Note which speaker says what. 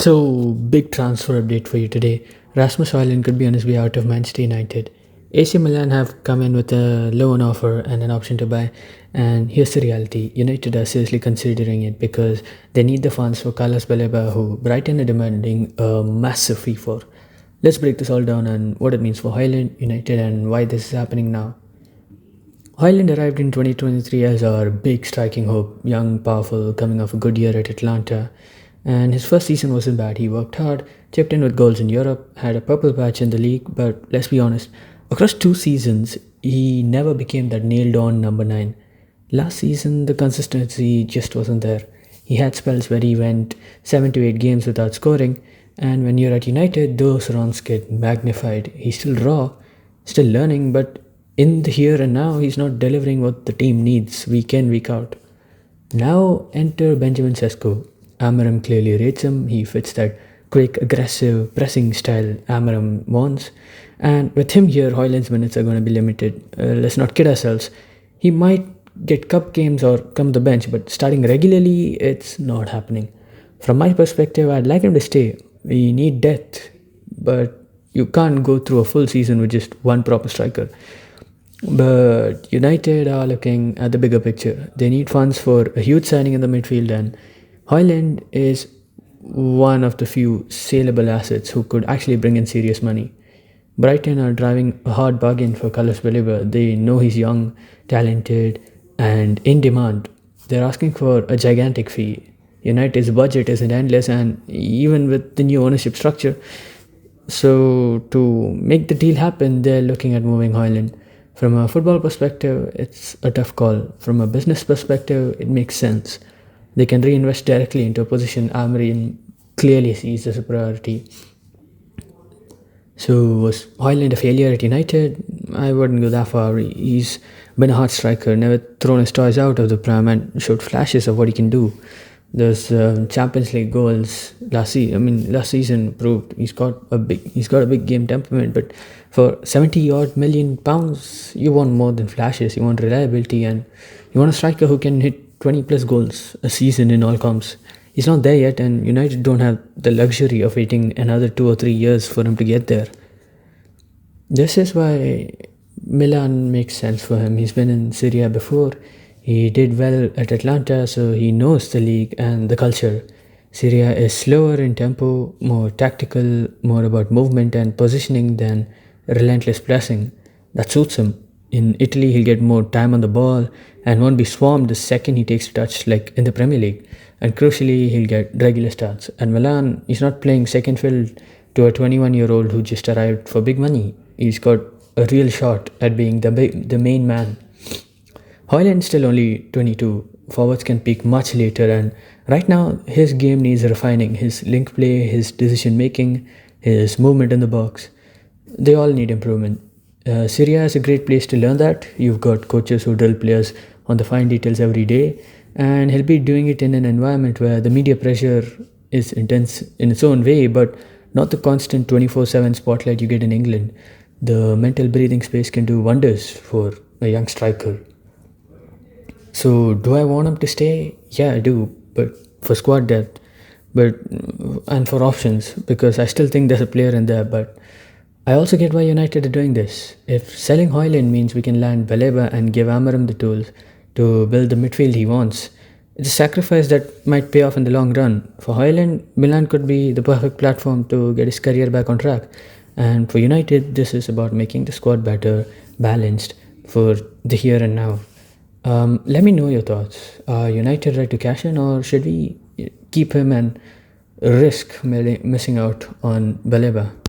Speaker 1: So, big transfer update for you today. Rasmus Højlund could be on his way out of Manchester United. AC Milan have come in with a loan offer and an option to buy. And here's the reality: United are seriously considering it because they need the funds for Carlos Baleba, who Brighton are demanding a massive fee for. Let's break this all down and what it means for Højlund, United, and why this is happening now. Højlund arrived in 2023 as our big striking hope, young, powerful, coming off a good year at Atlanta. And his first season wasn't bad. He worked hard, chipped in with goals in Europe, had a purple patch in the league, but let's be honest, across 2 seasons, he never became that nailed on number 9. Last season, the consistency just wasn't there. He had spells where he went 7 to 8 games without scoring, and when you're at United, those runs get magnified. He's still raw, still learning, but in the here and now, he's not delivering what the team needs week in, week out. Now enter Benjamin Sesko. Amarim clearly rates him. He fits that quick, aggressive, pressing style Amarim wants. And with him here, Højlund's minutes are going to be limited. Let's not kid ourselves. He might get cup games or come to the bench, but starting regularly, it's not happening. From my perspective, I'd like him to stay. We need depth, but you can't go through a full season with just one proper striker. But United are looking at the bigger picture. They need funds for a huge signing in the midfield, and Højlund is one of the few saleable assets who could actually bring in serious money. Brighton are driving a hard bargain for Carlos Baleba. They know he's young, talented, and in demand. They're asking for a gigantic fee. United's budget isn't endless, and even with the new ownership structure. So to make the deal happen, they're looking at moving Højlund. From a football perspective, it's a tough call. From a business perspective, it makes sense. They can reinvest directly into a position Amarin clearly sees as a priority. So was Højlund a failure at United? I wouldn't go that far. He's been a hard striker, never thrown his toys out of the pram, and showed flashes of what he can do. Those Champions League goals last season proved he's got a big game temperament. But for 70 odd million pounds, you want more than flashes. You want reliability, and you want a striker who can hit 20 plus goals a season in all comps. He's not there yet, and United don't have the luxury of waiting another 2 or 3 years for him to get there. This is why Milan makes sense for him. He's been in Serie A before. He did well at Atlanta, so he knows the league and the culture. Serie A is slower in tempo, more tactical, more about movement and positioning than relentless pressing. That suits him. In Italy, he'll get more time on the ball and won't be swarmed the second he takes a touch like in the Premier League. And crucially, he'll get regular starts. At Milan, he's not playing second fiddle to a 21-year-old who just arrived for big money. He's got a real shot at being the main man. Højlund's still only 22. Forwards can peak much later, and right now his game needs refining. His link play, his decision making, his movement in the box, they all need improvement. Syria is a great place to learn that. You've got coaches who drill players on the fine details every day, and he'll be doing it in an environment where the media pressure is intense in its own way, but not the constant 24/7 spotlight you get in England. The mental breathing space can do wonders for a young striker. So, do I want him to stay? Yeah, I do, but for squad depth, but and for options, because I still think there's a player in there. But I also get why United are doing this. If selling Højlund means we can land Baleba and give Amarim the tools to build the midfield he wants, it's a sacrifice that might pay off in the long run. For Højlund, Milan could be the perfect platform to get his career back on track. And for United, this is about making the squad better, balanced for the here and now. Let me know your thoughts. Are United right to cash in, or should we keep him and risk missing out on Baleba?